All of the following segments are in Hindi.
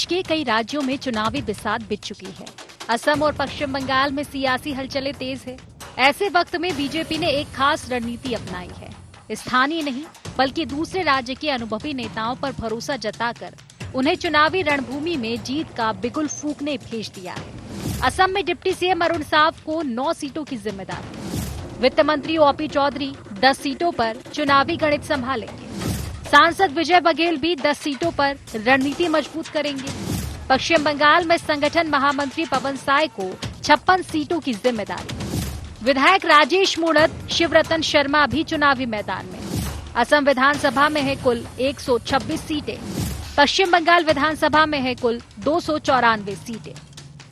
देश के कई राज्यों में चुनावी बिसात बिछ चुकी है। असम और पश्चिम बंगाल में सियासी हलचलें तेज है। ऐसे वक्त में बीजेपी ने एक खास रणनीति अपनाई है। स्थानीय नहीं बल्कि दूसरे राज्य के अनुभवी नेताओं पर भरोसा जताकर उन्हें चुनावी रणभूमि में जीत का बिगुल फूंकने भेज दिया है। असम में डिप्टी सीएम अरुण साव को 9 सीटों की जिम्मेदारी। वित्त मंत्री ओपी चौधरी 10 सीटों पर चुनावी गणित संभालेंगे। सांसद विजय बघेल भी 10 सीटों पर रणनीति मजबूत करेंगे। पश्चिम बंगाल में संगठन महामंत्री पवन साय को 56 सीटों की जिम्मेदारी। विधायक राजेश मूणत, शिवरतन शर्मा भी चुनावी मैदान में। असम विधानसभा में है कुल 126 सीटें। पश्चिम बंगाल विधानसभा में है कुल 294 सीटें।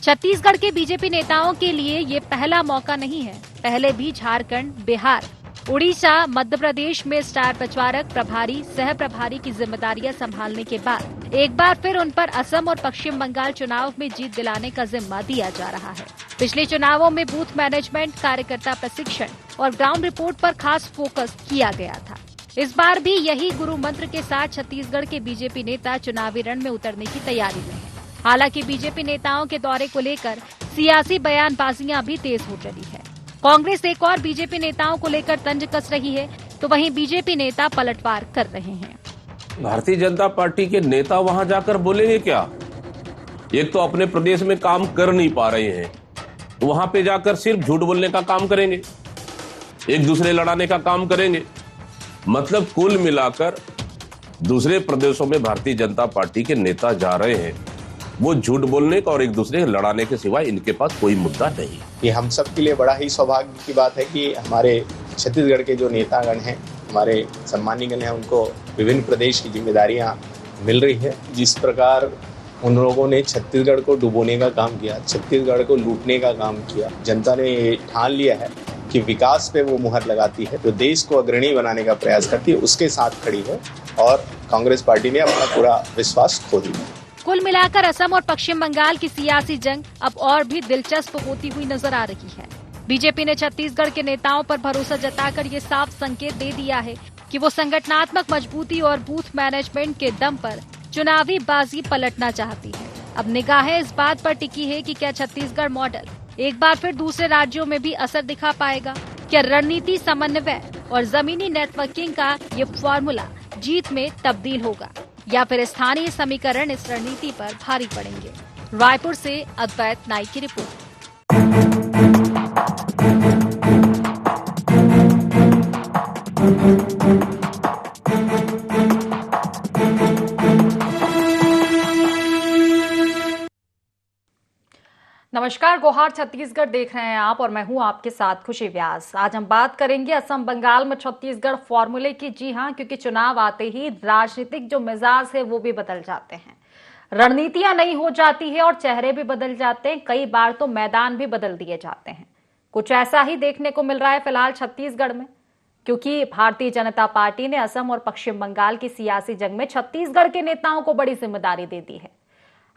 छत्तीसगढ़ के बीजेपी नेताओं के लिए ये पहला मौका नहीं है। पहले भी झारखंड, बिहार, उड़ीसा, मध्य प्रदेश में स्टार प्रचारक, प्रभारी, सह प्रभारी की जिम्मेदारियां संभालने के बाद एक बार फिर उन पर असम और पश्चिम बंगाल चुनाव में जीत दिलाने का जिम्मा दिया जा रहा है। पिछले चुनावों में बूथ मैनेजमेंट, कार्यकर्ता प्रशिक्षण और ग्राउंड रिपोर्ट पर खास फोकस किया गया था। इस बार भी यही गुरु मंत्र के साथ छत्तीसगढ़ के बीजेपी नेता चुनावी रण में उतरने की तैयारी में है। हालांकि बीजेपी नेताओं के दौरे को लेकर सियासी बयानबाजियां भी तेज हो चली है। कांग्रेस एक और बीजेपी नेताओं को लेकर तंज कस रही है, तो वहीं बीजेपी नेता पलटवार कर रहे हैं। भारतीय जनता पार्टी के नेता वहां जाकर बोलेंगे क्या? एक तो अपने प्रदेश में काम कर नहीं पा रहे हैं, तो वहां पे जाकर सिर्फ झूठ बोलने का काम करेंगे, एक दूसरे लड़ाने का काम करेंगे। मतलब कुल मिलाकर दूसरे प्रदेशों में भारतीय जनता पार्टी के नेता जा रहे हैं, वो झूठ बोलने का और एक दूसरे लड़ाने के सिवाय इनके पास कोई मुद्दा नहीं। ये हम सब के लिए बड़ा ही सौभाग्य की बात है कि हमारे छत्तीसगढ़ के जो नेतागण हैं, हमारे सम्मानीगण हैं, उनको विभिन्न प्रदेश की जिम्मेदारियां मिल रही है। जिस प्रकार उन लोगों ने छत्तीसगढ़ को डुबोने का काम किया, छत्तीसगढ़ को लूटने का काम किया, जनता ने ये ठान लिया है कि विकास पे वो मुहर लगाती है, तो देश को अग्रणी बनाने का प्रयास करती है, उसके साथ खड़ी है और कांग्रेस पार्टी ने अपना पूरा विश्वास खो दिया। कुल मिलाकर असम और पश्चिम बंगाल की सियासी जंग अब और भी दिलचस्प होती हुई नजर आ रही है। बीजेपी ने छत्तीसगढ़ के नेताओं पर भरोसा जताकर ये साफ संकेत दे दिया है कि वो संगठनात्मक मजबूती और बूथ मैनेजमेंट के दम पर चुनावी बाजी पलटना चाहती है। अब निगाहें इस बात पर टिकी है कि क्या छत्तीसगढ़ मॉडल एक बार फिर दूसरे राज्यों में भी असर दिखा पाएगा? क्या रणनीति समन्वय और जमीनी नेटवर्किंग का ये फॉर्मूला जीत में तब्दील होगा, या फिर स्थानीय समीकरण इस रणनीति पर भारी पड़ेंगे? रायपुर से अद्वैत नाइक की रिपोर्ट। नमस्कार, गोहार छत्तीसगढ़ देख रहे हैं आप और मैं हूं आपके साथ खुशी व्यास। आज हम बात करेंगे असम बंगाल में छत्तीसगढ़ फॉर्मूले की। जी हां, क्योंकि चुनाव आते ही राजनीतिक जो मिजाज है वो भी बदल जाते हैं, रणनीतियां नई हो जाती है और चेहरे भी बदल जाते हैं। कई बार तो मैदान भी बदल दिए जाते हैं। कुछ ऐसा ही देखने को मिल रहा है फिलहाल छत्तीसगढ़ में, क्योंकि भारतीय जनता पार्टी ने असम और पश्चिम बंगाल की सियासी जंग में छत्तीसगढ़ के नेताओं को बड़ी जिम्मेदारी दे दी है।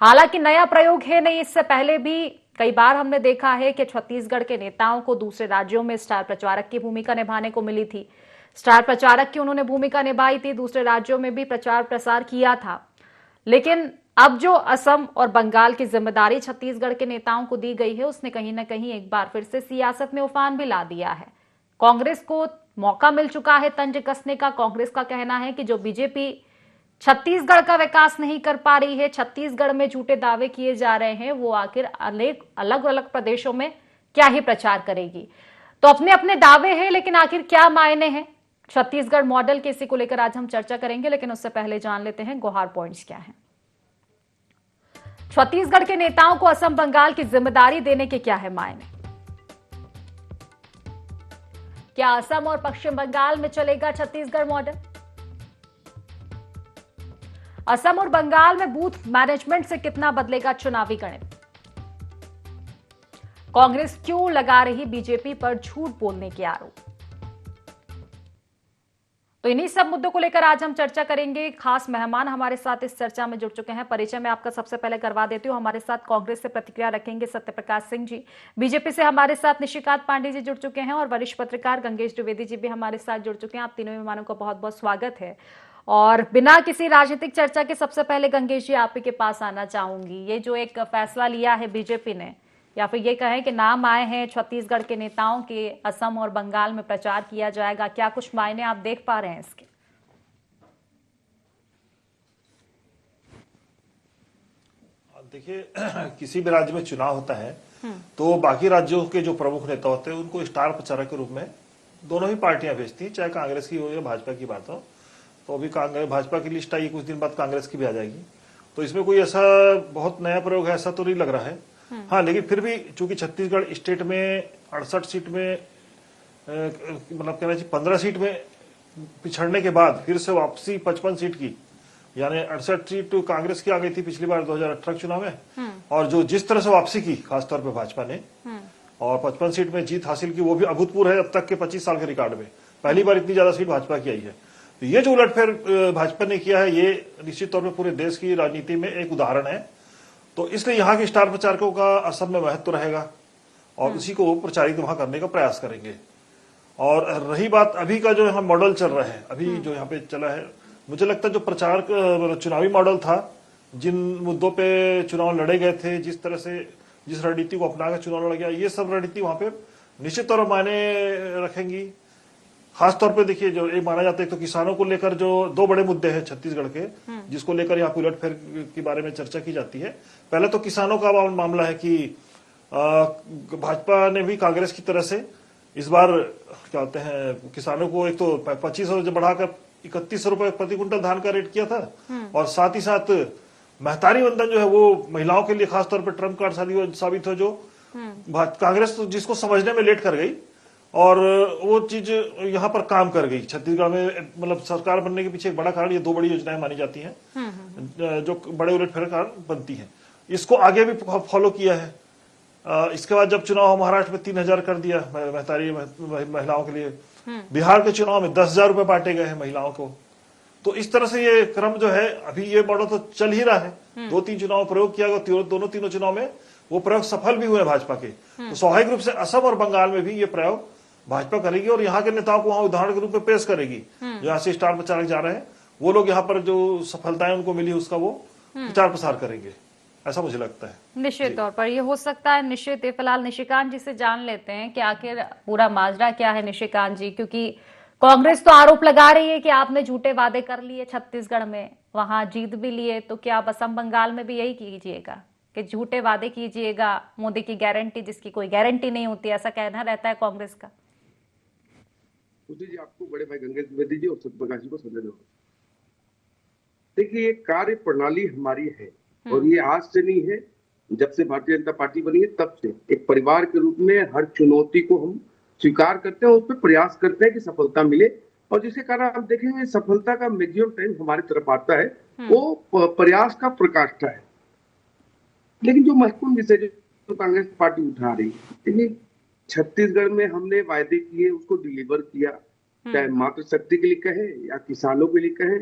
हालांकि नया प्रयोग है नहीं, इससे पहले भी कई बार हमने देखा है कि छत्तीसगढ़ के नेताओं को दूसरे राज्यों में स्टार प्रचारक की भूमिका निभाने को मिली थी। स्टार प्रचारक की उन्होंने भूमिका निभाई थी, दूसरे राज्यों में भी प्रचार प्रसार किया था। लेकिन अब जो असम और बंगाल की जिम्मेदारी छत्तीसगढ़ के नेताओं को दी गई है, उसने कहीं ना कहीं एक बार फिर से सियासत में उफान भी ला दिया है। कांग्रेस को मौका मिल चुका है तंज कसने का। कांग्रेस का कहना है कि जो बीजेपी छत्तीसगढ़ का विकास नहीं कर पा रही है, छत्तीसगढ़ में झूठे दावे किए जा रहे हैं, वो आखिर अलग अलग प्रदेशों में क्या ही प्रचार करेगी। तो अपने अपने दावे हैं, लेकिन आखिर क्या मायने हैं छत्तीसगढ़ मॉडल के, इसी को लेकर आज हम चर्चा करेंगे। लेकिन उससे पहले जान लेते हैं गोहार पॉइंट्स क्या हैं। छत्तीसगढ़ के नेताओं को असम बंगाल की जिम्मेदारी देने के क्या है मायने? क्या असम और पश्चिम बंगाल में चलेगा छत्तीसगढ़ मॉडल? असम और बंगाल में बूथ मैनेजमेंट से कितना बदलेगा चुनावी गणित? कांग्रेस क्यों लगा रही बीजेपी पर झूठ बोलने के आरोप? तो इन्हीं सब मुद्दों को लेकर आज हम चर्चा करेंगे। खास मेहमान हमारे साथ इस चर्चा में जुड़ चुके हैं। परिचय में आपका सबसे पहले करवा देती हूं। हमारे साथ कांग्रेस से प्रतिक्रिया रखेंगे सत्यप्रकाश सिंह जी, बीजेपी से हमारे साथ निशिकांत पांडे जी जुड़ चुके हैं और वरिष्ठ पत्रकार गंगेश द्विवेदी जी भी हमारे साथ जुड़ चुके हैं। आप तीनों मेहमानों का बहुत बहुत स्वागत है। और बिना किसी राजनीतिक चर्चा के सबसे पहले गंगेश जी आप ही के पास आना चाहूंगी। ये जो एक फैसला लिया है बीजेपी ने, या फिर ये कहें कि नाम आए हैं छत्तीसगढ़ के नेताओं के, असम और बंगाल में प्रचार किया जाएगा, क्या कुछ मायने आप देख पा रहे हैं इसके? देखिए, किसी भी राज्य में चुनाव होता है तो बाकी राज्यों के जो प्रमुख नेता होते हैं उनको स्टार प्रचारक के रूप में दोनों ही पार्टियां भेजती हैं, चाहे कांग्रेस की हो या भाजपा की बात हो। तो अभी कांग्रेस भाजपा की लिस्ट आई, कुछ दिन बाद कांग्रेस की भी आ जाएगी। तो इसमें कोई ऐसा बहुत नया प्रयोग है ऐसा तो नहीं लग रहा है। हाँ, लेकिन फिर भी चूंकि छत्तीसगढ़ स्टेट में 68 सीट में मतलब कहना चाहिए 15 सीट में पिछड़ने के बाद फिर से वापसी 55 सीट की, यानी 68 सीट कांग्रेस की आ गई थी पिछली बार 2018 चुनाव में, और जो जिस तरह से वापसी की खासतौर पे भाजपा ने और 55 सीट में जीत हासिल की, वो भी अभूतपूर्व है अब तक के 25 साल के रिकॉर्ड में। पहली बार इतनी ज्यादा सीट भाजपा की आई है। तो ये जो उलटफेर भाजपा ने किया है, ये निश्चित तौर पर पूरे देश की राजनीति में एक उदाहरण है। तो इसलिए यहाँ के स्टार प्रचारकों का असम में महत्व रहेगा और उसी को प्रचारित वहां करने का प्रयास करेंगे। और रही बात अभी का जो यहाँ मॉडल चल रहा है, अभी जो यहाँ पे चला है, मुझे लगता है जो प्रचार चुनावी मॉडल था, जिन मुद्दों पे चुनाव लड़े गए थे, जिस तरह से जिस रणनीति को अपना कर चुनाव लड़ा गया, ये सब रणनीति वहां पे निश्चित तौर पर मायने रखेंगी। खासतौर पे देखिए, जो ये माना जाता है तो किसानों को लेकर जो दो बड़े मुद्दे हैं छत्तीसगढ़ के, जिसको लेकर यहाँ उलटफेर के बारे में चर्चा की जाती है। पहले तो किसानों का मामला है कि भाजपा ने भी कांग्रेस की तरह से इस बार क्या होते हैं, किसानों को एक तो 2500 बढ़ाकर 3100 रुपए प्रति कुंटल धान का रेट किया था, और साथ ही साथ महतारी वंदन जो है वो महिलाओं के लिए खासतौर पर ट्रम्प कार्ड साबित हो, जो कांग्रेस तो जिसको समझने में लेट कर गई और वो चीज यहाँ पर काम कर गई छत्तीसगढ़ में। मतलब सरकार बनने के पीछे एक बड़ा कारण ये दो बड़ी योजनाएं मानी जाती हैं जो बड़े उलटफेर कारण बनती हैं। इसको आगे भी फॉलो किया है। इसके बाद जब चुनाव महाराष्ट्र में 3000 कर दिया महतारी महिलाओं के लिए, बिहार के चुनाव में 10,000 रुपए बांटे गए हैं महिलाओं को। तो इस तरह से ये क्रम जो है, अभी ये मॉडल तो चल ही रहा है। 2-3 चुनाव प्रयोग किया गया, दोनों तीनों चुनाव में वो प्रयोग सफल भी हुए भाजपा के। तो स्वाभाविक रूप से असम और बंगाल में भी ये प्रयोग भाजपा करेगी और यहाँ के नेताओं को वहां उदाहरण के रूप में पेश करेगी। जो यहाँ से स्टार प्रचारक जा रहे हैं, वो लोग यहाँ पर जो सफलताएं उनको मिली उसका वो प्रचार प्रसार करेंगे, ऐसा मुझे लगता है। निश्चित तौर पर ये हो सकता है। निश्चित, फिलहाल निशिकांत जी से जान लेते हैं कि आखिर पूरा माजरा क्या है निशिकांत जी, क्योंकि कांग्रेस तो आरोप लगा रही है कि आपने झूठे वादे कर लिए छत्तीसगढ़ में, वहां जीत भी लिए, तो क्या आप असम बंगाल में भी यही कीजिएगा कि झूठे वादे कीजिएगा, मोदी की गारंटी जिसकी कोई गारंटी नहीं होती, ऐसा कहना रहता है कांग्रेस का? जी, आपको बड़े भाई गंगेश द्विवेदी जी और सत्यप्रकाश जी को समझना होगा। देखिए, ये कार्य प्रणाली हमारी है और ये आज से नहीं है, जब से भारतीय जनता पार्टी बनी है तब से एक परिवार के रूप में हर चुनौती को हम स्वीकार करते हैं, उस पर प्रयास करते हैं कि सफलता मिले, और जिसके कारण आप देखेंगे सफलता का मैक्सिमम टाइम हमारी तरफ आता है, वो प्रयास का प्रकाष्ठा है। लेकिन जो महत्वपूर्ण विषय जो कांग्रेस पार्टी उठा रही है, छत्तीसगढ़ में हमने वायदे किए, उसको डिलीवर किया, चाहे मातृशक्ति के लिए कहे या किसानों के लिए कहे,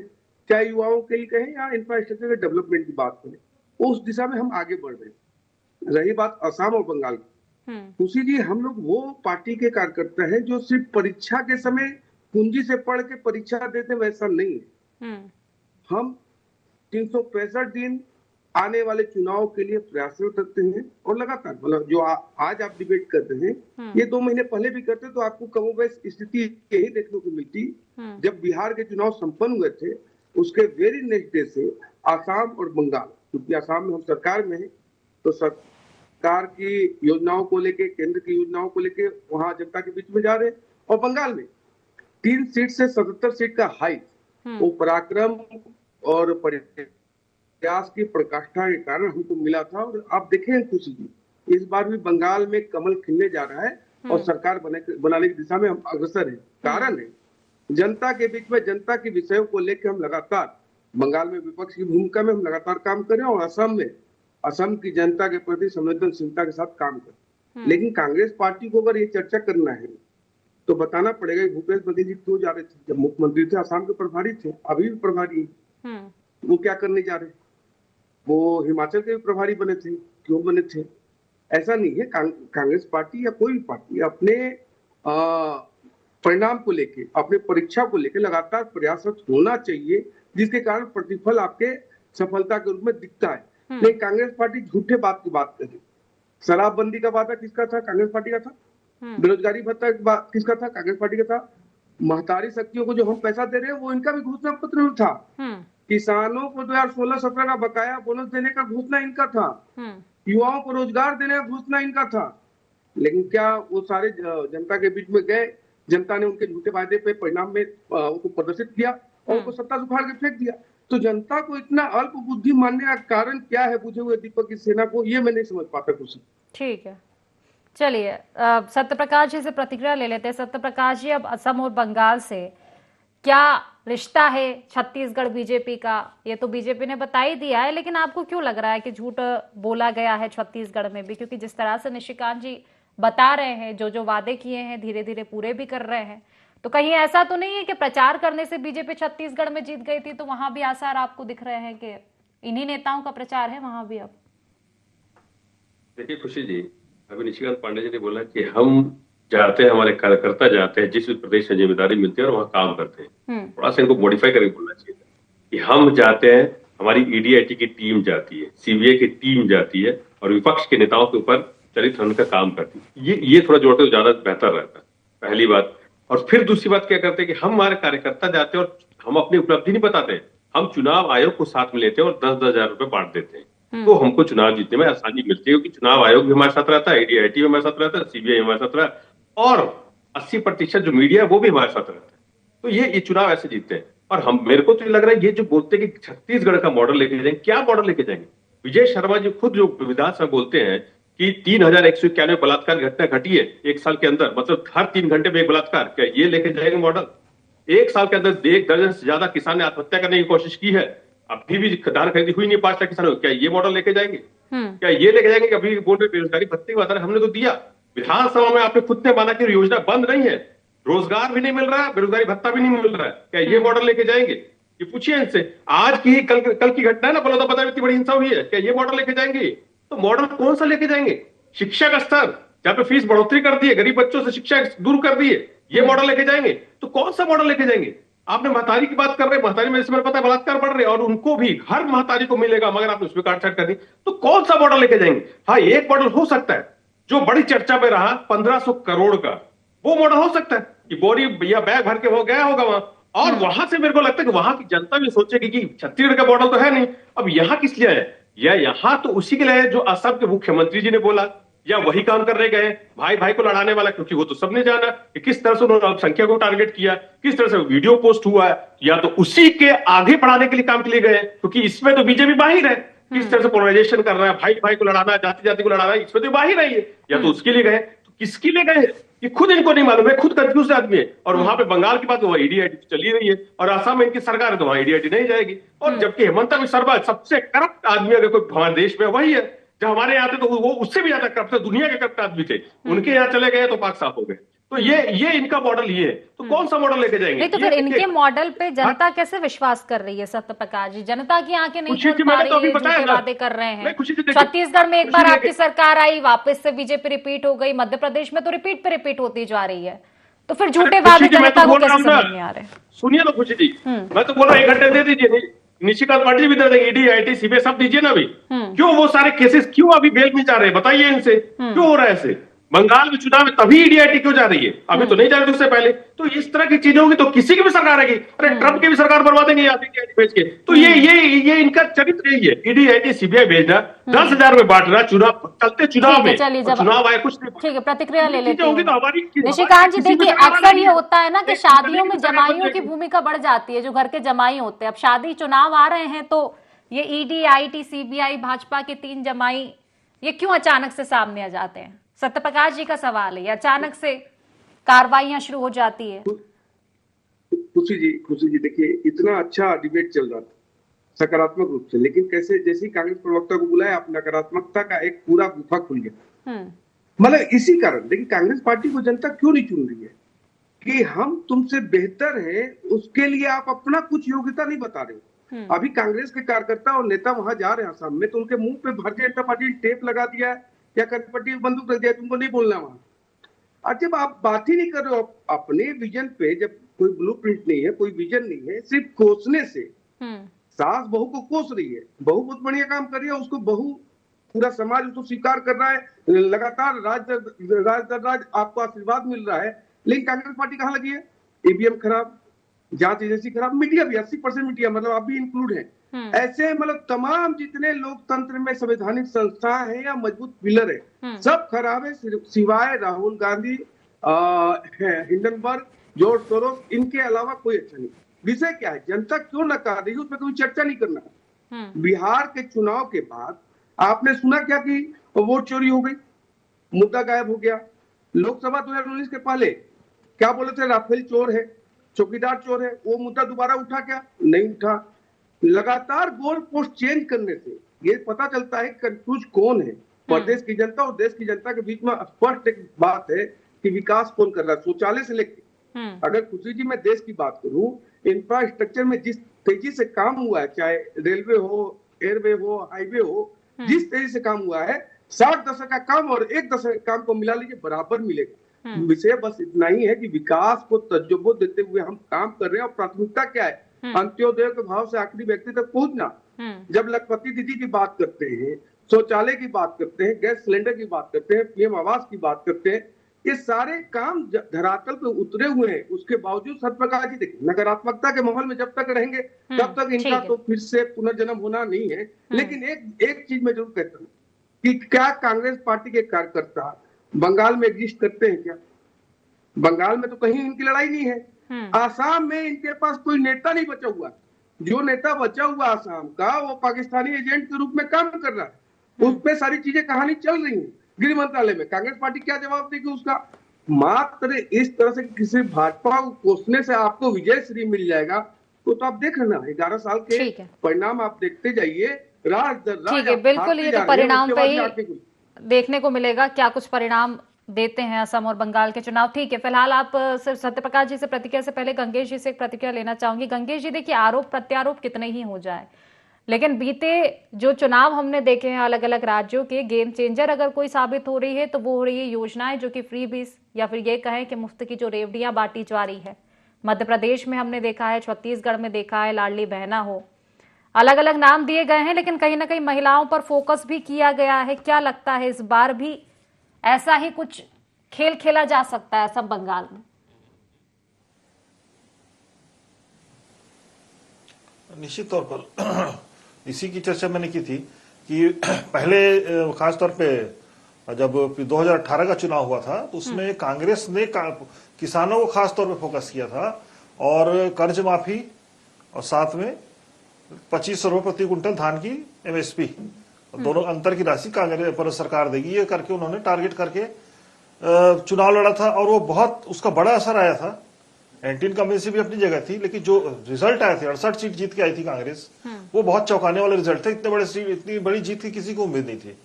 चाहे युवाओं के लिए कहे या इंफ्रास्ट्रक्चर डेवलपमेंट की बात करें, उस दिशा में हम आगे बढ़ रहे हैं। रही बात असम और बंगाल की, खुशी जी, हम लोग वो पार्टी के कार्यकर्ता है जो सिर्फ परीक्षा के समय कुंजी से पढ़ के परीक्षा देते, वैसा नहीं है। हम 365 दिन आने वाले चुनाव के लिए प्रयासरत रहते हैं और लगातार, मतलब जो आज आप डिबेट करते हैं, ये 2 महीने पहले भी करते तो आपको कमोबेश स्थिति यही देखने को मिलती। जब बिहार के चुनाव संपन्न हुए थे, उसके वेरी नेक्स्ट डे से आसाम और बंगाल, क्योंकि आसाम में हम सरकार में है, तो सरकार की योजनाओं को लेके, केंद्र की योजनाओं को लेके वहां जनता के बीच में जा रहे हैं, और बंगाल में 3 सीट से 77 सीट का हाइक, वो पराक्रम और प्रयास की प्रकाष्ठा के कारण हमको मिला था। और आप देखें खुशी जी, इस बार भी बंगाल में कमल खिलने जा रहा है और सरकार बनाने की दिशा में हम अग्रसर हैं। कारण है जनता के बीच में, जनता के विषयों को लेकर हम लगातार, बंगाल में विपक्ष की भूमिका में हम लगातार काम करें और असम में असम की जनता के प्रति संवेदनशीलता के साथ काम करें। लेकिन कांग्रेस पार्टी को अगर ये चर्चा करना है तो बताना पड़ेगा भूपेश बघेल जी क्यों जा रहे थे, जब मुख्यमंत्री थे, असम के प्रभारी थे, अभी भी प्रभारी, वो क्या करने जा रहे? वो हिमाचल के भी प्रभारी बने थे, क्यों बने थे? ऐसा नहीं है। कांग्रेस पार्टी या कोई भी पार्टी अपने परिणाम को लेके, अपने परीक्षा को लेके लगातार प्रयासरत होना चाहिए, जिसके कारण प्रतिफल आपके सफलता के रूप में दिखता है। नहीं, कांग्रेस पार्टी झूठे बात की बात कर रही। शराबबंदी का वादा किसका था? कांग्रेस पार्टी का था। बेरोजगारी भत्ता किसका था? कांग्रेस पार्टी का था। महतारी शक्तियों को जो हम पैसा दे रहे हैं वो इनका भी घोषणा पत्र में था। किसानों को 2016-17 का बकाया बोनस देने का घोषणा इनका था। युवाओं को रोजगार देने का घोषणा इनका था। लेकिन क्या वो सारे जनता के बीच में गए? जनता ने उनके झूठे वादे पे परिणाम में उनको प्रदर्शित किया और उनको सत्ता से उखाड़ के फेंक दिया। तो जनता को इतना अल्प बुद्धि मानने का कारण क्या है बुझे हुए दीपक की सेना को? ये मैं नहीं समझ पाता कुछ। ठीक है, चलिए सत्यप्रकाश जी से प्रतिक्रिया ले लेते हैं। सत्यप्रकाश जी, अब असम और बंगाल से क्या रिश्ता है छत्तीसगढ़ बीजेपी का? ये तो बीजेपी ने बता ही दिया है, लेकिन आपको क्यों लग रहा है कि झूठ बोला गया है छत्तीसगढ़ में भी? क्योंकि जिस तरह से निशिकांत जी बता रहे हैं, जो जो वादे किए हैं धीरे धीरे पूरे भी कर रहे हैं, तो कहीं ऐसा तो नहीं है कि प्रचार करने से बीजेपी छत्तीसगढ़ में जीत गई थी, तो वहां भी आसार आपको दिख रहे हैं कि इन्हीं नेताओं का प्रचार है वहां भी? अब देखिए खुशी जी, अभी निशिकांत पांडे जी ने बोला कि हम जाते हैं, हमारे कार्यकर्ता जाते हैं, जिस प्रदेश में जिम्मेदारी मिलती है और वहाँ काम करते हैं। थोड़ा सा इनको मॉडिफाई करके बोलना चाहिए कि हम जाते हैं, हमारी ईडीआईटी की टीम जाती है, सीबीआई की टीम जाती है और विपक्ष के नेताओं के ऊपर चरित्र हनन का काम करती है। ये थोड़ा जोड़ते तो ज्यादा बेहतर रहता है, पहली बात। और फिर दूसरी बात क्या करते हैं कि हम हमारे कार्यकर्ता जाते हैं और हम अपनी उपलब्धि नहीं बताते, हम चुनाव आयोग को साथ में लेते हैं और 10-10 हजार रुपए बांट देते हैं। तो हमको चुनाव जीतने में आसानी मिलती है, क्योंकि चुनाव आयोग भी हमारे साथ रहता है, ईडीआईटी भी हमारे साथ रहता है, सीबीआई हमारे साथ रहता है और 80% जो मीडिया है वो भी हमारे साथ रहता है। तो ये चुनाव ऐसे जीतते हैं। और हम, मेरे को तो ये लग रहा है, ये जो बोलते हैं कि छत्तीसगढ़ का मॉडल लेके जाएंगे, क्या मॉडल लेके जाएंगे? विजय शर्मा जी खुद जो विधानसभा बोलते हैं कि 3191 बलात्कार घटना घटी है एक साल के अंदर, मतलब हर 3 घंटे में एक बलात्कार, क्या ये लेके जाएंगे मॉडल? एक साल के अंदर 1 दर्जन से ज्यादा किसान ने आत्महत्या करने की कोशिश की है, अभी भी धान खरीदी हुई नहीं 5 लाख किसानों, क्या ये मॉडल लेके जाएंगे? क्या ये लेके जाएंगे कि अभी बोल रहे बेरोजगारी भत्ते की बात है, हमने तो दिया विधानसभा में, आपने खुद ने माना कि योजना बंद नहीं है, रोजगार भी नहीं मिल रहा है, बेरोजगारी भत्ता भी नहीं मिल रहा है, क्या ये मॉडल लेके जाएंगे? ये पूछिए इनसे। आज की कल की घटना है ना, बलौदाबाजार में इतनी बड़ी हिंसा हुई है, क्या ये मॉडल लेके जाएंगे? तो मॉडल कौन सा लेके जाएंगे? शिक्षा का स्तर जहां पे फीस बढ़ोतरी कर दी है, गरीब बच्चों से शिक्षा दूर कर दी है, ये मॉडल लेके जाएंगे? तो कौन सा मॉडल लेके जाएंगे? आपने महतारी की बात कर रहे हैं, महतारी में इसमें पता है बलात्कार बढ़ रहे हैं और उनको भी हर महतारी को मिलेगा, मगर आपने उसमें काटछाट कर दी। तो कौन सा मॉडल लेके जाएंगे? हाँ, एक मॉडल हो सकता है जो बड़ी चर्चा में रहा 1500 करोड़ का, वो मॉडल हो सकता है कि बोरी या बैग भर के वो गया होगा वहां, और वहां से मेरे को लगता है कि वहां की जनता भी सोचेगी कि छत्तीसगढ़ का मॉडल तो है नहीं, अब यहाँ किस लिए है? या यहाँ तो उसी के लिए जो असम के मुख्यमंत्री जी ने बोला, या वही काम करने गए भाई भाई को लड़ाने वाला, क्योंकि वो तो सबने जाना कि किस तरह से उन्होंने अल्पसंख्यक को टारगेट किया, किस तरह से वीडियो पोस्ट हुआ है, या तो उसी के आगे बढ़ाने के लिए काम के लिए गए, क्योंकि इसमें तो बीजेपी बाहिर है, किस तरह से पोलराइजेशन कर रहा है, भाई भाई को लड़ाना है, जाति जाति को लड़ाना है, इसमें तो बाहिर है ये, या तो उसके लिए गए, तो किसके लिए गए ये खुद इनको नहीं मालूम है, खुद कंफ्यूज आदमी है। और वहां पे बंगाल की बात, वहां ईडीआईटी चली रही है, और असम में इनकी सरकार है तो वहां ईडीआईटी नहीं जाएगी। और जबकि हेमंत बिस्वा सबसे करप्ट आदमी अगर कोई हमारे देश में वही है, जब हमारे यहाँ थे तो वो उससे भी ज्यादा करप्ट, दुनिया के करप्ट आदमी थे, उनके यहाँ चले गए तो पाक साफ हो गए। तो ये इनका मॉडल ये है, तो कौन सा मॉडल लेके जाएंगे? नहीं, तो फिर इनके मॉडल पे जनता कैसे विश्वास कर रही है? सत्यप्रकाश जी, जनता की आंखें नहीं खोल पा रही है, झूठे वादे कर रहे हैं। छत्तीसगढ़ में एक बार आपकी सरकार आई, वापस से बीजेपी रिपीट हो गई, मध्य प्रदेश में तो रिपीट पे रिपीट होती जा रही है, तो फिर झूठे वादे जनता को कैसे समझ में आ रहे हैं? सुनिए ना खुशी जी, मैं तो बोल रहा हूँ 1 घंटे दे दीजिए, निशिकांत पाटिल भी दे देंगे, ईडीआईटी सीबीआई सब दीजिए ना अभी। क्यों वो सारे केसेस क्यों अभी बेल में जा रहे हैं? बताइए इनसे, क्यों हो रहा है ऐसे? बंगाल में चुनाव में तभी ईडीआईटी क्यों जा रही है? अभी तो नहीं जा रही उससे पहले। तो इस तरह की चीजें होगी तो किसी की भी सरकार आएगी, अरे ट्रंप की भी सरकार बनवा देंगे ईडीआईटी भेज के। तो ये इनका चरित्र यही है, ईडीआईटी सीबीआई भेजना, 10,000 में बांटना, चुनाव चलते चुनाव में, चुनाव आए कुछ नहीं। ठीक है, प्रतिक्रिया ले लेते हैं। तो निशिकांत जी, देखिए अक्सर ये होता है ना कि शादियों में जमाइयों की भूमिका बढ़ जाती है, जो घर के जमाई होते हैं। अब शादी चुनाव आ रहे हैं तो ये ईडीआईटी सीबीआई भाजपा के 3 जमाई ये क्यों अचानक से सामने आ जाते हैं? सत्यप्रकाश जी का सवाल है, अचानक से कार्रवाइयां शुरू हो जाती है। खुशी जी देखिए, इतना अच्छा डिबेट चल रहा था सकारात्मक रूप से, लेकिन कैसे जैसे ही कांग्रेस प्रवक्ता को बुलाया, आप नकारात्मकता का एक पूरा गुफा खुल गया। मतलब इसी कारण देखिए कांग्रेस पार्टी को जनता क्यों नहीं चुन रही है कि हम तुमसे बेहतर है, उसके लिए आप अपना कुछ योग्यता नहीं बता रहे। अभी कांग्रेस के कार्यकर्ता और नेता वहां जा रहे हैं आसाम में, तो उनके मुंह पे भारतीय जनता पार्टी ने टेप लगा दिया है या करपट्टी बंदूक रख दिया, तुमको नहीं बोलना वहां। और जब आप बात ही नहीं कर रहे हो अपने विजन पे, जब कोई ब्लूप्रिंट नहीं है, कोई विजन नहीं है, सिर्फ कोसने से, सास बहू को कोस रही है, बहू बहुत बढ़िया काम कर रही है, उसको बहू पूरा समाज उसको स्वीकार कर रहा है, लगातार राज आपको आशीर्वाद मिल रहा है, लेकिन कांग्रेस पार्टी कहाँ लगी है? ईवीएम खराब, जांच एजेंसी खराब, मीडिया भी 80% मीडिया, मतलब आप भी इंक्लूड हैं। ऐसे मतलब तमाम जितने लोकतंत्र में संवैधानिक संस्था है या मजबूत पिलर है, सब खराब है, सिवाय Rahul Gandhi, Hindenburg, George Soros, इनके अलावा कोई अच्छा नहीं। विषय क्या है? जनता क्यों नकार रही है, उस पर कोई चर्चा नहीं करना। बिहार के चुनाव के बाद आपने सुना क्या कि वोट चोरी हो गई, मुद्दा गायब हो गया। लोकसभा 2019 के पहले क्या बोले थे? राफेल चोर है, चौकीदार चोर है, वो मुद्दा दोबारा उठा क्या? नहीं उठा। लगातार गोल पोस्ट चेंज करने से ये पता चलता है कंफ्यूज कौन है। प्रदेश की जनता और देश की जनता के बीच में स्पष्ट एक बात है कि विकास कौन कर रहा है। शौचालय से लेकर, अगर खुशी जी मैं देश की बात करूं, इंफ्रास्ट्रक्चर में जिस तेजी से काम हुआ है, चाहे रेलवे हो, एयरवे हो, हाईवे हो, जिस तेजी से काम हुआ है, 60 दशक का काम और 1 दशक के काम को मिला लीजिए बराबर मिलेगा। विषय बस इतना ही है कि विकास को तजुर्बा देते हुए हम काम कर रहे हैं। और प्राथमिकता क्या है? अंत्योदय के भाव से आखिरी व्यक्ति तक पहुंचना। जब लखपति दीदी की बात करते हैं, शौचालय की बात करते हैं, गैस सिलेंडर की बात करते हैं, पीएम आवास की बात करते हैं, ये सारे काम धरातल पे उतरे हुए हैं। उसके बावजूद सत्यप्रकाश जी देखिए, नकारात्मकता के माहौल में जब तक रहेंगे तब तक इनका तो फिर से पुनर्जन्म होना नहीं है। लेकिन एक चीज मैं जरूर कहता हूँ कि क्या कांग्रेस पार्टी के कार्यकर्ता बंगाल में एग्जिस्ट करते हैं क्या? बंगाल में तो कहीं इनकी लड़ाई नहीं है। आसाम में इनके पास कोई नेता नहीं बचा हुआ। जो नेता बचा हुआ आसाम का, वो पाकिस्तानी एजेंट के रूप में काम कर रहा है। उस पे सारी चीजें कहानी चल रही है गृह मंत्रालय में। कांग्रेस पार्टी क्या जवाब देगी उसका? मात्र इस तरह से किसी भाजपा को कोसने से आपको विजय श्री मिल जाएगा तो आप देख लेना 11 साल के परिणाम आप देखते जाइए। राज दर राज ठीक है, बिल्कुल, ये तो परिणाम पे ही देखने को मिलेगा क्या कुछ परिणाम देते हैं असम और बंगाल के चुनाव। ठीक है, फिलहाल आप सिर्फ सत्यप्रकाश जी से प्रतिक्रिया से पहले गंगेश जी से एक प्रतिक्रिया लेना चाहूंगी। गंगेश जी, देखिए, आरोप प्रत्यारोप कितने ही हो जाए, लेकिन बीते जो चुनाव हमने देखे हैं अलग अलग राज्यों के, गेम चेंजर अगर कोई साबित हो रही है तो वो हो रही है योजनाएं जो कि फ्री बीस या फिर ये कहें कि मुफ्त की जो रेवड़ियां बांटी जा रही है। मध्य प्रदेश में हमने देखा है, छत्तीसगढ़ में देखा है, लाडली बहना हो, अलग अलग नाम दिए गए हैं, लेकिन कहीं ना कहीं महिलाओं पर फोकस भी किया गया है। क्या लगता है इस बार भी ऐसा ही कुछ खेल खेला जा सकता है असम बंगाल में? निश्चित तौर पर इसी की चर्चा मैंने की थी कि पहले खासतौर पे जब 2018 का चुनाव हुआ था तो उसमें कांग्रेस ने किसानों को खासतौर पे फोकस किया था और कर्ज माफी और साथ में 2500 रुपए प्रति कुंटल धान की एमएसपी, दोनों अंतर की राशि कांग्रेस पर सरकार देगी, ये करके उन्होंने टारगेट करके चुनाव लड़ा था और वो बहुत उसका बड़ा असर आया था। एंटी इनकम्बेंसी भी अपनी जगह थी, लेकिन जो रिजल्ट आए थे 68 सीट जीत के आई थी कांग्रेस, वो बहुत चौंकाने वाले रिजल्ट थे। इतनी बड़ी जीत की किसी को उम्मीद नहीं थी।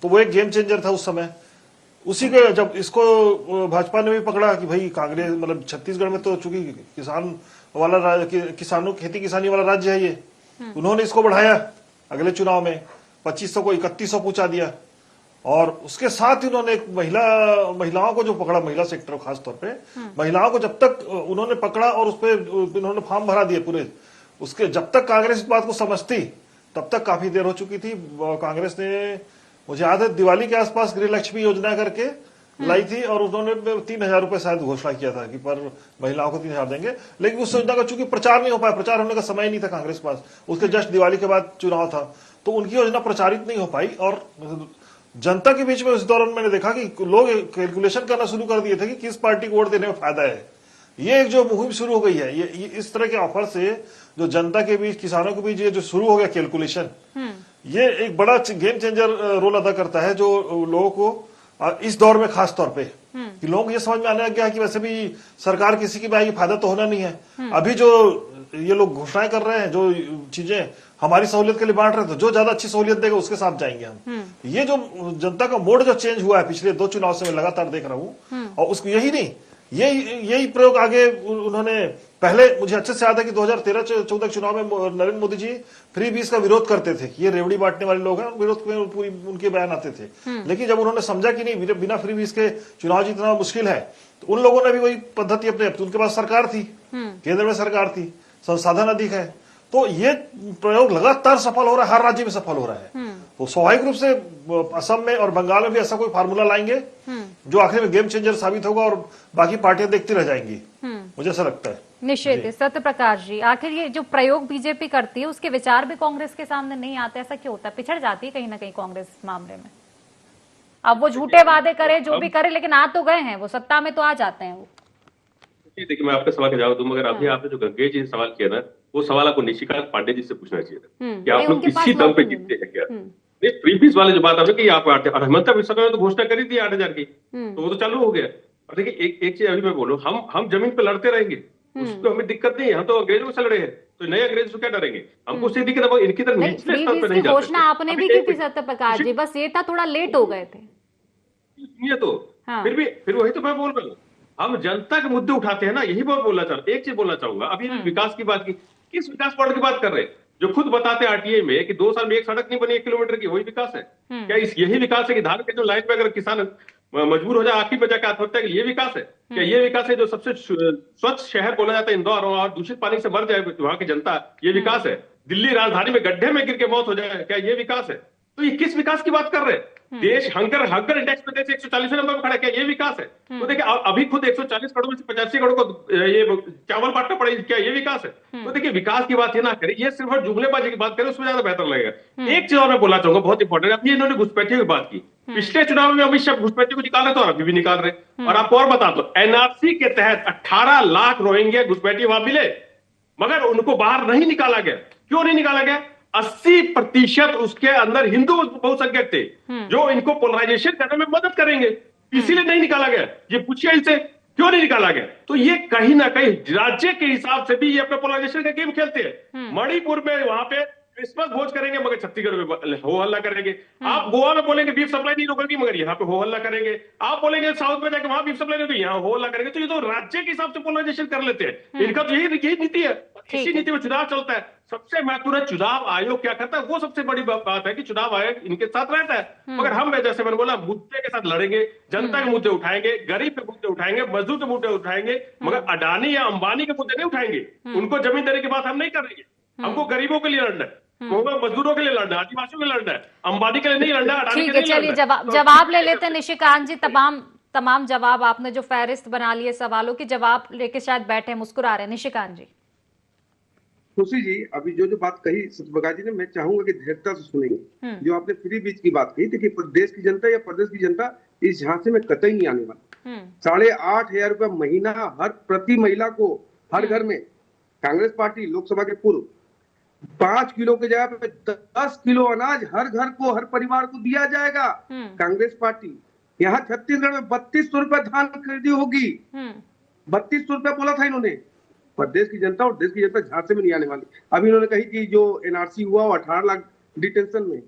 तो वो एक गेम चेंजर था उस समय। उसी के जब इसको भाजपा ने भी पकड़ा कि भाई कांग्रेस, मतलब छत्तीसगढ़ में तो चूंकि किसान वाला किसानों खेती किसानी वाला राज्य है ये, उन्होंने इसको बढ़ाया अगले चुनाव में 2500 को 3100 पहुंचा दिया। और उसके साथ ही उन्होंने एक महिलाओं को जो पकड़ा, महिला सेक्टर खास तौर पे महिलाओं को जब तक उन्होंने पकड़ा और उस पर उन्होंने फॉर्म भरा दिए पूरे, उसके जब तक कांग्रेस इस बात को समझती तब तक काफी देर हो चुकी थी। कांग्रेस ने, मुझे याद है, दिवाली के आसपास गृह लक्ष्मी योजना करके लाई थी और उन्होंने 3000 रुपए शायद घोषणा किया था कि पर महिलाओं को 3000 देंगे, लेकिन उस योजना का चूंकि प्रचार नहीं हो पाया, प्रचार होने का समय नहीं था कांग्रेस पास, उसके जस्ट दिवाली के बाद चुनाव था, तो उनकी योजना प्रचारित नहीं हो पाई। और जनता के बीच में उस दौरान मैंने देखा कि लोग कैलकुलेशन करना शुरू कर दिए थे कि किस पार्टी को वोट देने में फायदा है। ये एक जो मुहिम शुरू हो गई है, ये इस तरह के ऑफर से जो जनता के बीच, किसानों के बीच ये जो शुरू हो गया कैलकुलेशन, ये एक बड़ा गेम चेंजर रोल अदा करता है जो लोगों को इस दौर में खास तौर पे कि लोगों को ये समझ में आने लग गया है कि वैसे भी सरकार किसी की भी आएगी, फायदा तो होना नहीं है। अभी जो ये लोग घोषणाएं कर रहे हैं, जो चीजें हमारी सहूलियत के लिए बांट रहे हैं, तो जो ज्यादा अच्छी सहूलियत देगा उसके साथ जाएंगे हम। ये जो जनता का मोड जो चेंज हुआ है पिछले 2 चुनाव से मैं लगातार देख रहा हूं, और उसको यही नहीं, यही प्रयोग आगे उन्होंने, पहले मुझे अच्छे से याद है कि 2013-14 चुनाव में नरेंद्र मोदी जी फ्री बीज का विरोध करते थे कि ये रेवड़ी बांटने वाले लोग हैं, विरोध में पूरी उनके बयान आते थे। लेकिन जब उन्होंने समझा कि नहीं, बिना फ्री बीज के चुनाव जीतना मुश्किल है, तो उन लोगों ने भी वही पद्धति अपने, उनके पास सरकार थी, केंद्र में सरकार थी, संसाधन अधिक है, तो ये प्रयोग लगातार सफल हो रहा है, हर राज्य में सफल हो रहा है। तो स्वाभाविक रूप से असम में और बंगाल में भी ऐसा कोई फार्मूला लाएंगे जो आखिर में गेम चेंजर साबित होगा और बाकी पार्टियां देखती रह जाएंगी, मुझे ऐसा लगता है। निश्चित। सत्य प्रकाश जी, आखिर ये जो प्रयोग बीजेपी करती है उसके विचार भी कांग्रेस के सामने नहीं आते, ऐसा क्यों होता है? पिछड़ जाती है कहीं ना कहीं कांग्रेस इस मामले में। अब वो झूठे वादे करे, जो भी करे, लेकिन आ तो गए हैं, वो सत्ता में तो आ जाते हैं वो। देखिए, मैं आपके सवाल का जवाब दूं, मगर अभी आपने जो गंगेश जी ने सवाल किया ना, वो सवाल आपको निशिकांत पांडे जी से पूछना चाहिए था कि आप लोग इसी दम पे जीतते हैं क्या? नहीं, प्रीवियस वाले जो बात आपने कि आप हिमंता विश्व ने तो घोषणा करी थी 8,000 की, तो वो तो चालू हो गया। और देखिए, एक चीज अभी मैं बोलूं, हम जमीन पे लड़ते रहेंगे, उसको हमें दिक्कत नहीं है, हम तो अंग्रेजों से लड़े हैं, तो नए अंग्रेजों से क्या डरेंगे? हमको उससे दिक्कत है, इनकी तरह निचले स्तर पे नहीं जाते। घोषणा आपने भी की थी सत्य प्रकाश जी, बस ये था थोड़ा लेट हो गए थे। ये तो फिर वही तो मैं बोल रहा हूँ, हम जनता के मुद्दे उठाते हैं ना, यही बात बोलना चाह रहा हूँ। एक चीज बोलना चाहूंगा, अभी विकास की बात की, किस विकास मॉडल की बात कर रहे हैं? जो खुद बताते हैं आरटीआई में कि 2 साल में एक सड़क नहीं बनी 1 किलोमीटर की, वही विकास है क्या? यही विकास है कि धान के जो लाइन पे अगर किसान मजबूर हो जाए आखिर में जाकर आत्महत्या, ये विकास है क्या? ये विकास है जो सबसे स्वच्छ शहर बोला जाता है इंदौर, और दूषित पानी से मर जाए वहां की जनता, ये विकास है? दिल्ली राजधानी में गड्ढे में गिर के मौत हो जाए, क्या ये विकास है? तो ये किस विकास की बात कर रहे हैं? देश हंगर इंडेक्स में देश 140वें नंबर पर खड़ा है, क्या ये विकास है? तो देखिए, अभी खुद 140 करोड़ में से 85 करोड़ को ये चावल बांटना पड़ेगा, क्या ये विकास है? तो देखिए, विकास की बात ये ना करें, ये सिर्फ जुमलेबाजी की बात करें, उसमें ज्यादा बेहतर लगेगा। एक चीज और मैं बोलना चाहूंगा, बहुत इंपॉर्टेंट, अभी इन्होंने घुसपैठियों की बात की, पिछले चुनाव में अमित शाह घुसपैठियों को निकाल रहे थे और अभी भी निकाल रहे। और आपको और बता दो, एनआरसी के तहत 18 लाख रोहिंग्या घुसपैठी वहां मिले, मगर उनको बाहर नहीं निकाला गया। क्यों नहीं निकाला गया? 80% उसके अंदर हिंदू बहुसंख्यक थे जो इनको पोलराइजेशन करने में मदद करेंगे, इसीलिए नहीं निकाला गया। ये पूछिए इनसे, क्यों नहीं निकाला गया? तो ये कहीं ना कहीं राज्य के हिसाब से भी ये अपने पोलराइजेशन का गेम खेलते हैं। मणिपुर में वहां पे क्रिसमस भोज करेंगे, मगर छत्तीसगढ़ में हो हल्ला करेंगे। आप गोवा में बोलेंगे बीफ सप्लाई नहीं रोकेंगे, मगर यहाँ पे हो हल्ला करेंगे। आप बोलेंगे साउथ में जाकर वहां बीफ सप्लाई नहीं होगी, यहाँ हो हल्ला करेंगे। तो ये तो राज्य के हिसाब से पोलराइजेशन कर लेते हैं, इनका तो यही नीति है। इसी नीति में चुनाव चलता है। सबसे महत्वपूर्ण चुनाव आयोग क्या करता है, वो सबसे बड़ी बात है कि चुनाव आयोग इनके साथ रहता है। मगर हम, जैसे मैंने बोला, मुद्दे के साथ लड़ेंगे, जनता के मुद्दे उठाएंगे, गरीब के मुद्दे उठाएंगे, मजदूर के मुद्दे उठाएंगे, मगर अडानी या अंबानी के मुद्दे नहीं उठाएंगे। उनको जमीन देने की बात हम नहीं कर रही है। हमको गरीबों के लिए लड़ना है, मजदूरों के लिए लड़ना है, आदिवासियों के लिए लड़ना है, अंबानी के लिए नहीं लड़ना है, अडानी के लिए नहीं लड़ना है। चलिए, जवाब ले लेते हैं निशिकांत जी। तमाम जवाब आपने जो फहरिस्त बना लिए सवालों की, जवाब लेके शायद बैठे मुस्कुरा रहे हैं। निशिकांत जी। खुशी जी, अभी जो बात कही सत्यप्रकाश जी ने, मैं चाहूंगा कि धैर्यता से सुनेंगे। जो आपने फ्री बीज की बात कही, देखिए, प्रदेश की जनता या प्रदेश की जनता इस झांसे में कतई नहीं आने वाली। 8,500 रुपया महीना हर प्रति महिला को, हर घर में। कांग्रेस पार्टी लोकसभा के पूर्व 5 किलो के जगह पे 10 किलो अनाज हर घर को, हर परिवार को दिया जाएगा। कांग्रेस पार्टी यहाँ छत्तीसगढ़ में 3200 रुपया धान खरीदी होगी। 3200 रुपया बोला था इन्होंने। प्रदेश की जनता और देश की जनता झांसे में नहीं आने वाली। अभी इन्होंने कही कि जो एनआरसी हुआ वो 18 लाख डिटेंशन में।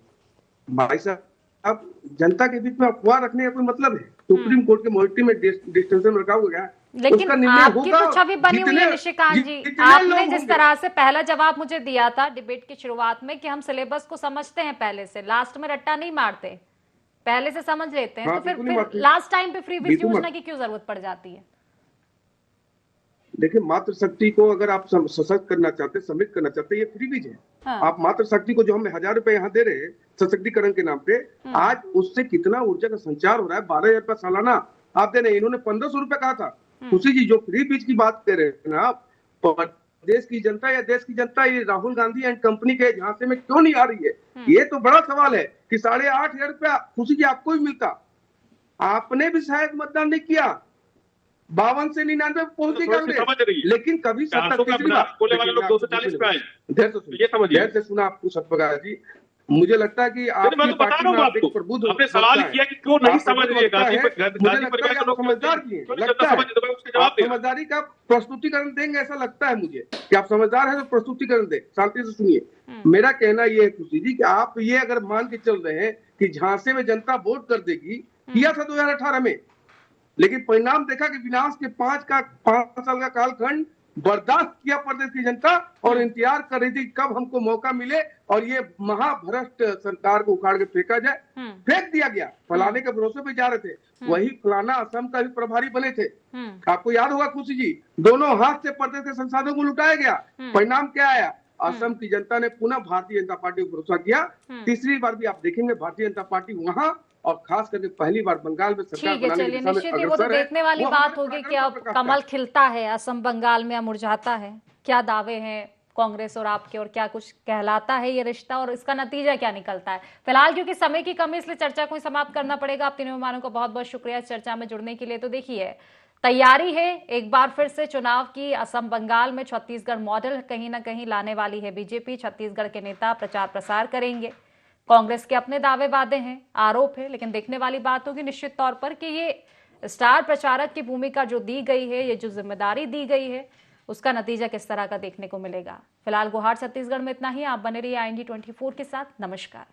भाई साहब, जनता के बीच में अफवाह रखने का कोई मतलब है? सुप्रीम कोर्ट के मोर्टी में डिटेंशन रखा हुआ, लेकिन आपकी तो छवि बनी हुई है निशिकांत जी। आपने जिस तरह से पहला जवाब मुझे दिया था डिबेट की शुरुआत में कि हम सिलेबस को समझते हैं पहले से, लास्ट में रट्टा नहीं मारते, पहले से समझ लेते हैं, तो फिर लास्ट टाइम पे फ्री बीज योजना की क्यों जरूरत पड़ जाती है? देखिए, मातृशक्ति को अगर आप सशक्त करना चाहते, समृद्ध करना चाहते, ये फ्री बीज है। हाँ। आप मातृशक्ति को जो हम 1,000 रुपए यहाँ दे रहे हैं सशक्तिकरण के नाम पे, आज उससे कितना ऊर्जा का संचार हो रहा है। 12,000 रुपया सालाना आप दे रहे हैं, इन्होंने 1,500 रुपया कहा था। खुशी जी, जो फ्री बीज की बात कर रहे हैं ना आप, देश की जनता या देश की जनता ये राहुल गांधी एंड कंपनी के झांसे में क्यों नहीं आ रही है? ये तो बड़ा सवाल है कि 8,500 रुपया खुशी जी आपको भी मिलता। आपने भी शायद मतदान नहीं किया, 52 से 99 पहुंची कांग्रेस, लेकिन कभी 70 वाले लोग 240 पे आए। धैर्य से सुना आपको सत्यप्रकाश जी, मुझे लगता है कि आपकी पार्टी में आप प्रबुद्ध, आपने सवाल किया कि क्यों नहीं समझ रही है गांधी परिवार के लोग, समझदार किए, लगता है आप समझदारी का प्रस्तुतिकरण देंगे, ऐसा लगता है मुझे कि आप समझदार हैं तो प्रस्तुतिकरण दे। शांति से सुनिए, मेरा कहना ये है खुशी जी कि आप ये अगर मान के चल रहे हैं कि झांसे में जनता वोट कर देगी, किया था 2018 में, लेकिन परिणाम देखा कि विनाश के 5 साल का कालखंड बर्दाश्त किया प्रदेश की जनता और इंतजार कर रही थी कब हमको मौका मिले और ये महाभ्रष्ट सरकार को उखाड़ के फेंका जाए। फेंक दिया गया, फलाने के भरोसे पे जा रहे थे। वही फलाना असम का भी प्रभारी बने थे। आपको याद होगा खुशी जी, दोनों हाथ से प्रदेश के संसाधनों को लुटाया गया। परिणाम क्या आया? असम की जनता ने पुनः भारतीय जनता पार्टी को भरोसा किया। तीसरी बार भी आप देखेंगे भारतीय जनता पार्टी वहां और खास करके पहली बार बंगाल में सरकार ठीक है, चलिए निश्चित ही वो तो देखने वाली बात होगी कि अब कमल खिलता है असम बंगाल में या मुरझाता है। क्या दावे हैं कांग्रेस और आपके और क्या कुछ कहलाता है ये रिश्ता और इसका नतीजा क्या निकलता है। फिलहाल क्योंकि समय की कमी इसलिए चर्चा को समाप्त करना पड़ेगा। आप तीनों मेहमानों को बहुत बहुत शुक्रिया इस चर्चा में जुड़ने के लिए। तो देखिए तैयारी है एक बार फिर से चुनाव की। असम बंगाल में छत्तीसगढ़ मॉडल कहीं ना कहीं लाने वाली है बीजेपी। छत्तीसगढ़ के नेता प्रचार प्रसार करेंगे। कांग्रेस के अपने दावे वादे हैं, आरोप है, लेकिन देखने वाली बात होगी निश्चित तौर पर कि ये स्टार प्रचारक की भूमिका जो दी गई है, ये जो जिम्मेदारी दी गई है, उसका नतीजा किस तरह का देखने को मिलेगा। फिलहाल गुहार छत्तीसगढ़ में इतना ही। आप बने रहिए IND 24 के साथ। नमस्कार।